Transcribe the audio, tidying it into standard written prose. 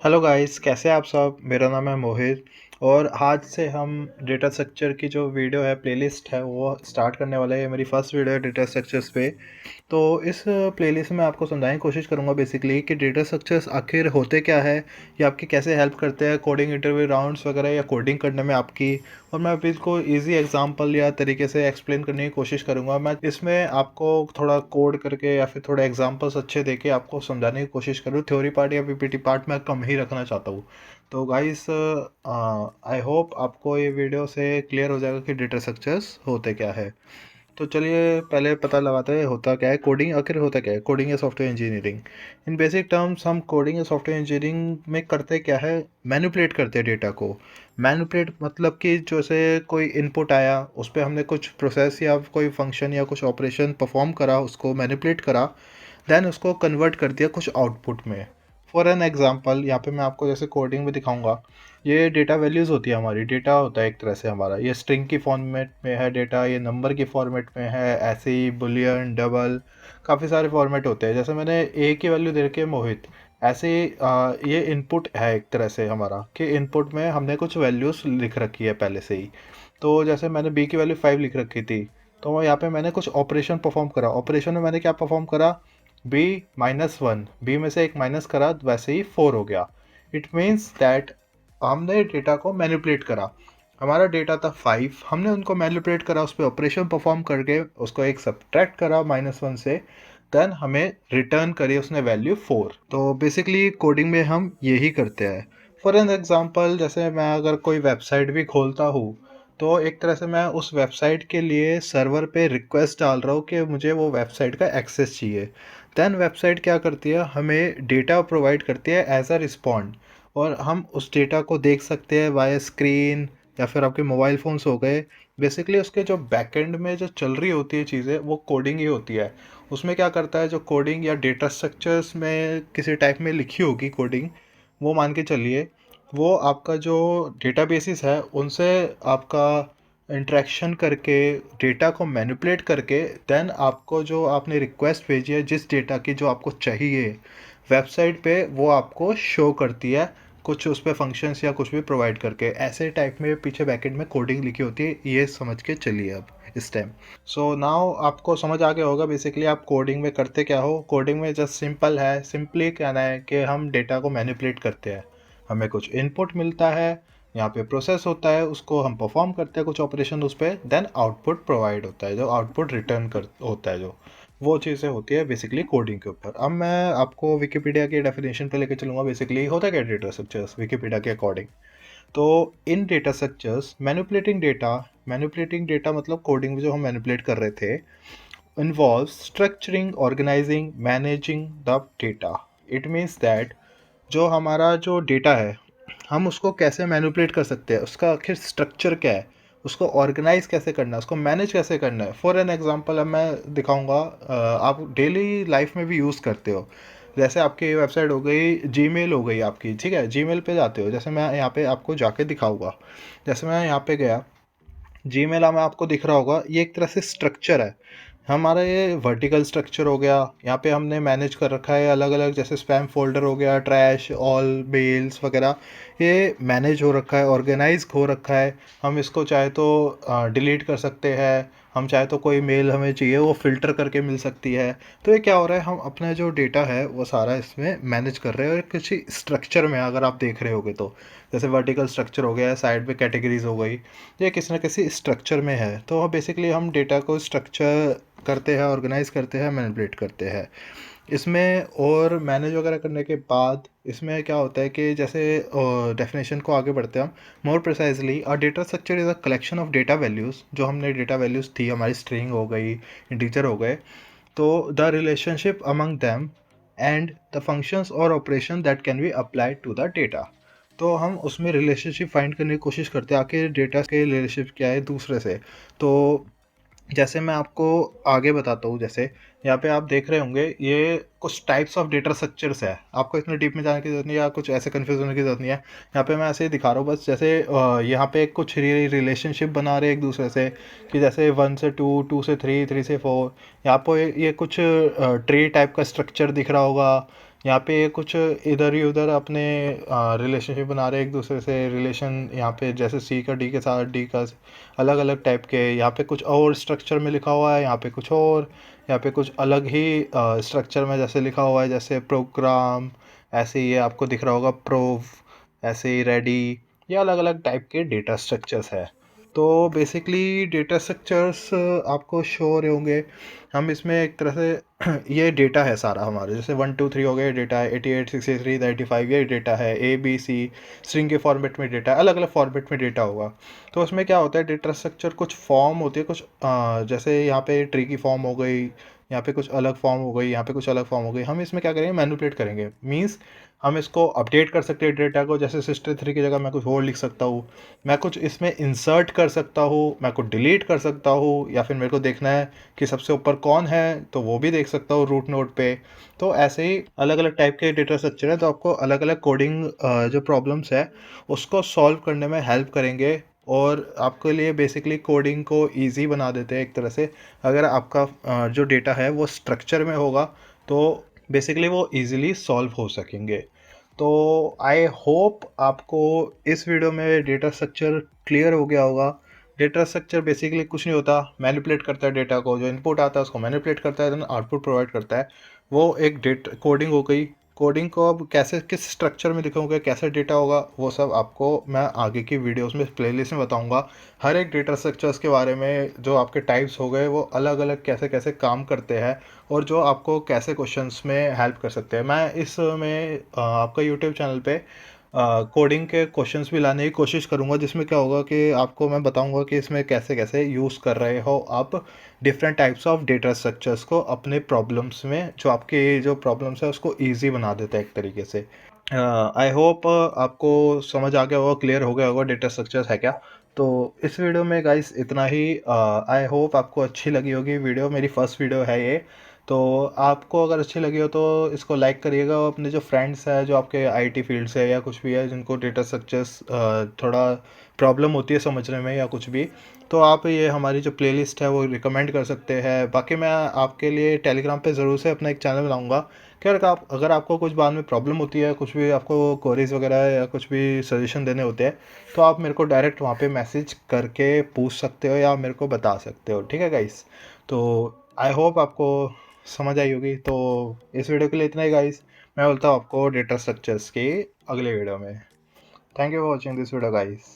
Hello guys, कैसे हैं आप सब। मेरा नाम है मोहित और आज से हम डेटा स्ट्रक्चर की जो वीडियो है, प्लेलिस्ट है, वो स्टार्ट करने वाले हैं। मेरी फर्स्ट वीडियो है डेटा स्ट्रक्चर्स पे। तो इस प्लेलिस्ट में आपको समझाने की कोशिश करूँगा बेसिकली कि डेटा स्ट्रक्चर्स आखिर होते क्या है, या आपकी कैसे हेल्प करते हैं कोडिंग इंटरव्यू राउंड्स वगैरह या कोडिंग करने में आपकी। और मैं अभी इसको इजी एग्जांपल या तरीके से एक्सप्लेन करने की कोशिश करूँगा। मैं इसमें आपको थोड़ा कोड करके या फिर थोड़े एग्जांपल्स अच्छे देके आपको समझाने की कोशिश करूँ। थ्योरी पार्ट या पीपीटी पार्ट मैं कम ही रखना चाहता हूँ। तो गाइस, आई होप आपको ये वीडियो से क्लियर हो जाएगा कि डेटा स्ट्रक्चर्स होते क्या है। तो चलिए पहले पता लगाते हैं होता क्या है कोडिंग। आखिर होता क्या है कोडिंग या सॉफ्टवेयर इंजीनियरिंग। इन बेसिक टर्म्स हम कोडिंग या सॉफ्टवेयर इंजीनियरिंग में करते क्या है, मैनिपुलेट करते हैं डेटा को। मैनिपुलेट मतलब कि जैसे कोई इनपुट आया, उस पर हमने कुछ प्रोसेस या कोई फंक्शन या कुछ ऑपरेशन परफॉर्म करा, उसको मैनिपुलेट करा, देन उसको कन्वर्ट कर दिया कुछ आउटपुट में। फॉर एन एग्जांपल यहाँ पे मैं आपको जैसे कोडिंग में दिखाऊंगा। ये डेटा वैल्यूज़ होती है हमारी, डेटा होता है एक तरह से हमारा। ये स्ट्रिंग की फॉर्मेट में है डेटा, ये नंबर की फॉर्मेट में है, ऐसे ही बुलियन, डबल, काफ़ी सारे फॉर्मेट होते हैं। जैसे मैंने ए की वैल्यू दे रखी है मोहित, ऐसे ही ये इनपुट है एक तरह से हमारा, कि इनपुट में हमने कुछ वैल्यूज़ लिख रखी है पहले से ही। तो जैसे मैंने बी की वैल्यू 5 लिख रखी थी, तो यहाँ पे मैंने कुछ ऑपरेशन परफॉर्म करा। ऑपरेशन में मैंने क्या परफॉर्म करा, बी -1, बी में से एक माइनस करा, वैसे ही 4 हो गया। इट मीन्स दैट हमने डेटा को मैनिपुलेट करा। हमारा डेटा था 5, हमने उनको मैनिपुलेट करा, उस पर ऑपरेशन परफॉर्म करके उसको एक सब्ट्रैक्ट करा -1 से, देन हमें रिटर्न करी उसने वैल्यू 4। तो बेसिकली कोडिंग में हम यही करते हैं। फॉर एन एग्जांपल, जैसे मैं अगर कोई वेबसाइट भी खोलता हूँ, तो एक तरह से मैं उस वेबसाइट के लिए सर्वर पे रिक्वेस्ट डाल रहा हूँ कि मुझे वो वेबसाइट का एक्सेस चाहिए। देन वेबसाइट क्या करती है, हमें डेटा प्रोवाइड करती है एज अ रिस्पॉन्ड, और हम उस डेटा को देख सकते हैं वाया स्क्रीन या फिर आपके मोबाइल फ़ोन्स हो गए। बेसिकली उसके जो बैकएंड में जो चल रही होती है चीज़ें, वो कोडिंग ही होती है। उसमें क्या करता है, जो कोडिंग या डेटा स्ट्रक्चर्स में किसी टाइप में लिखी होगी कोडिंग, वो मान के चलिए, वो आपका जो डेटाबेसिस है उनसे आपका इंटरेक्शन करके, डेटा को मैनिपुलेट करके, देन आपको जो आपने रिक्वेस्ट भेजी है जिस डेटा की जो आपको चाहिए, वेबसाइट पे वो आपको शो करती है, कुछ उस पर फंक्शंस या कुछ भी प्रोवाइड करके। ऐसे टाइप में पीछे बैकेंड में कोडिंग लिखी होती है, ये समझ के चलिए अब इस टाइम। सो नाउ आपको समझ आ गया होगा बेसिकली आप कोडिंग में करते क्या हो। कोडिंग में जस्ट सिंपल है, सिंपली कहना है कि हम डेटा को मैनिपुलेट करते हैं। हमें कुछ इनपुट मिलता है, यहाँ पे प्रोसेस होता है, उसको हम परफॉर्म करते हैं कुछ ऑपरेशन उस पर, देन आउटपुट प्रोवाइड होता है, जो आउटपुट रिटर्न कर होता है, जो वो चीज़ें होती है बेसिकली कोडिंग के ऊपर। अब मैं आपको विकिपीडिया की डेफिनेशन पे लेके चलूँगा। बेसिकली होता क्या डेटा स्ट्रक्चर्स विकिपीडिया के अकॉर्डिंग। तो इन डेटा स्ट्रक्चर्स मैनिपुलेटिंग डेटा मतलब कोडिंग में जो हम मैनिपुलेट कर रहे थे, involves structuring, organizing, managing the data. It means that जो हमारा जो डेटा है, हम उसको कैसे मैनिपुलेट कर सकते हैं, उसका आखिर स्ट्रक्चर क्या है, उसको ऑर्गेनाइज कैसे करना है, उसको मैनेज कैसे करना है। फॉर एन एग्जांपल अब मैं दिखाऊंगा, आप डेली लाइफ में भी यूज़ करते हो। जैसे आपकी वेबसाइट हो गई, जीमेल हो गई आपकी, ठीक है, जीमेल पे जाते हो। जैसे मैं यहाँ पे आपको जाके दिखाऊंगा। जैसे मैं यहाँ पे गया, जीमेल में आपको दिख रहा होगा, ये एक तरह से स्ट्रक्चर है हमारा। ये वर्टिकल स्ट्रक्चर हो गया, यहाँ पे हमने मैनेज कर रखा है अलग अलग, जैसे स्पैम फोल्डर हो गया, ट्रैश, ऑल मेल्स वगैरह, ये मैनेज हो रखा है, ऑर्गेनाइज हो रखा है। हम इसको चाहे तो डिलीट कर सकते हैं, हम चाहे तो कोई मेल हमें चाहिए वो फ़िल्टर करके मिल सकती है। तो ये क्या हो रहा है, हम अपना जो डेटा है वो सारा इसमें मैनेज कर रहे हैं, और किसी स्ट्रक्चर में अगर आप देख रहे होगे तो, जैसे वर्टिकल स्ट्रक्चर हो गया, साइड पे कैटेगरीज हो गई, ये किसी ना किसी स्ट्रक्चर में है। तो बेसिकली हम डेटा को स्ट्रक्चर करते हैं, ऑर्गेनाइज करते हैं, मैनिपुलेट करते हैं इसमें। और मैनेज वगैरह करने के बाद इसमें क्या होता है कि जैसे डेफिनेशन को आगे बढ़ते हैं हम। More precisely, a data structure is a collection of data values. जो हमने डेटा वैल्यूज़ थी हमारी, स्ट्रिंग हो गई, इंटीजर हो गए, तो the relationship among them and the functions और operation that can be applied to the data. तो हम उसमें रिलेशनशिप फाइंड करने की कोशिश करते हैं, आखिर डेटा के रिलेशनशिप क्या है दूसरे से। तो जैसे मैं आपको आगे बताता हूँ, जैसे यहाँ पे आप देख रहे होंगे, ये कुछ टाइप्स ऑफ डेटा स्ट्रक्चर्स है। आपको इतने डीप में जाने की जरूरत नहीं है, या कुछ ऐसे कंफ्यूज होने की जरूरत नहीं है। यहाँ पे मैं ऐसे ही दिखा रहा हूँ बस। जैसे यहाँ पे कुछ रिलेशनशिप बना रहे एक दूसरे से, कि जैसे 1 से 2, 2 से 3, 3 से 4। यहाँ पे ये कुछ ट्री टाइप का स्ट्रक्चर दिख रहा होगा। यहाँ पे कुछ इधर ही उधर अपने रिलेशनशिप बना रहे हैं एक दूसरे से, रिलेशन यहाँ पे जैसे सी का डी के साथ, डी का अलग अलग टाइप के, यहाँ पे कुछ और स्ट्रक्चर में लिखा हुआ है, यहाँ पे कुछ और, यहाँ पे कुछ अलग ही स्ट्रक्चर में जैसे लिखा हुआ है, जैसे प्रोग्राम, ऐसे ही ये आपको दिख रहा होगा प्रोव, ऐसे ही रेडी, ये अलग अलग टाइप के डेटा स्ट्रक्चर्स है। तो बेसिकली डेटा स्ट्रक्चर्स आपको शो हो रहे होंगे। हम इसमें एक तरह से ये डेटा है सारा हमारे, जैसे 1 2 3 हो गए डेटा है, 88 63 95 ये डेटा है, ABC स्ट्रिंग के फॉर्मेट में डेटा, अलग अलग फॉर्मेट में डेटा होगा। तो उसमें क्या होता है, डेटा स्ट्रक्चर कुछ फॉर्म होती है, कुछ जैसे यहाँ पे ट्री की फॉर्म हो गई, यहाँ पे कुछ अलग फॉर्म हो गई, यहाँ पे कुछ अलग फॉर्म हो गई। हम इसमें क्या करेंगे, मैनिपुलेट करेंगे, मीन्स हम इसको अपडेट कर सकते हैं डेटा को, जैसे 63 की जगह मैं कुछ और लिख सकता हूँ, मैं कुछ इसमें इंसर्ट कर सकता हूँ, मैं कुछ डिलीट कर सकता हूँ, या फिर मेरे को देखना है कि सबसे ऊपर कौन है तो वो भी देख सकता हूँ रूट नोड पे। तो ऐसे ही अलग अलग टाइप के डेटा स्ट्रक्चर है, तो आपको अलग अलग कोडिंग जो प्रॉब्लम्स है उसको सॉल्व करने में हेल्प करेंगे, और आपके लिए बेसिकली कोडिंग को इजी बना देते हैं एक तरह से। अगर आपका जो डेटा है वो स्ट्रक्चर में होगा तो बेसिकली वो इजीली सॉल्व हो सकेंगे। तो आई होप आपको इस वीडियो में डेटा स्ट्रक्चर क्लियर हो गया होगा। डेटा स्ट्रक्चर बेसिकली कुछ नहीं होता, मैनिपुलेट करता है डेटा को, जो इनपुट आता है उसको मैनिपुलेट करता है, देन आउटपुट प्रोवाइड करता है। वो एक डेटा कोडिंग हो गई। कोडिंग को अब कैसे किस स्ट्रक्चर में लिखोगे, कैसे डेटा होगा, वो सब आपको मैं आगे की वीडियोस में प्लेलिस्ट में बताऊंगा। हर एक डेटा स्ट्रक्चर्स के बारे में, जो आपके टाइप्स हो गए वो अलग अलग कैसे कैसे काम करते हैं, और जो आपको कैसे क्वेश्चंस में हेल्प कर सकते हैं। मैं इसमें आपका यूट्यूब चैनल पे कोडिंग के क्वेश्चंस भी लाने की कोशिश करूंगा, जिसमें क्या होगा कि आपको मैं बताऊंगा कि इसमें कैसे कैसे यूज़ कर रहे हो आप different types of data structures को अपने प्रॉब्लम्स में, जो आपके जो प्रॉब्लम्स है उसको ईजी बना देता है एक तरीके से। आई होप आपको समझ आ गया होगा, क्लियर हो गया होगा डेटा स्ट्रक्चर्स है क्या। तो इस वीडियो में गाइस इतना ही। आई होप आपको अच्छी लगी होगी वीडियो, मेरी फर्स्ट वीडियो है ये। तो आपको अगर अच्छी लगी हो तो इसको लाइक करिएगा, और अपने जो फ्रेंड्स हैं जो आपके आईटी फील्ड से या कुछ भी है, जिनको डेटा स्ट्रक्चर्स थोड़ा प्रॉब्लम होती है समझने में या कुछ भी, तो आप ये हमारी जो प्लेलिस्ट है वो रिकमेंड कर सकते हैं। बाकी मैं आपके लिए टेलीग्राम पे ज़रूर से अपना एक चैनल बनाऊंगा, कि अगर आपको कुछ बाद में प्रॉब्लम होती है, कुछ भी आपको क्वेरीज वगैरह या कुछ भी सजेशन देने होते हैं, तो आप मेरे को डायरेक्ट वहाँ पे मैसेज करके पूछ सकते हो या मेरे को बता सकते हो, ठीक है गाइस। तो आई होप आपको समझ आई होगी। तो इस वीडियो के लिए इतना ही गाइस, मैं बोलता हूँ आपको डेटा स्ट्रक्चर्स की अगले वीडियो में। Thank you for watching this video guys.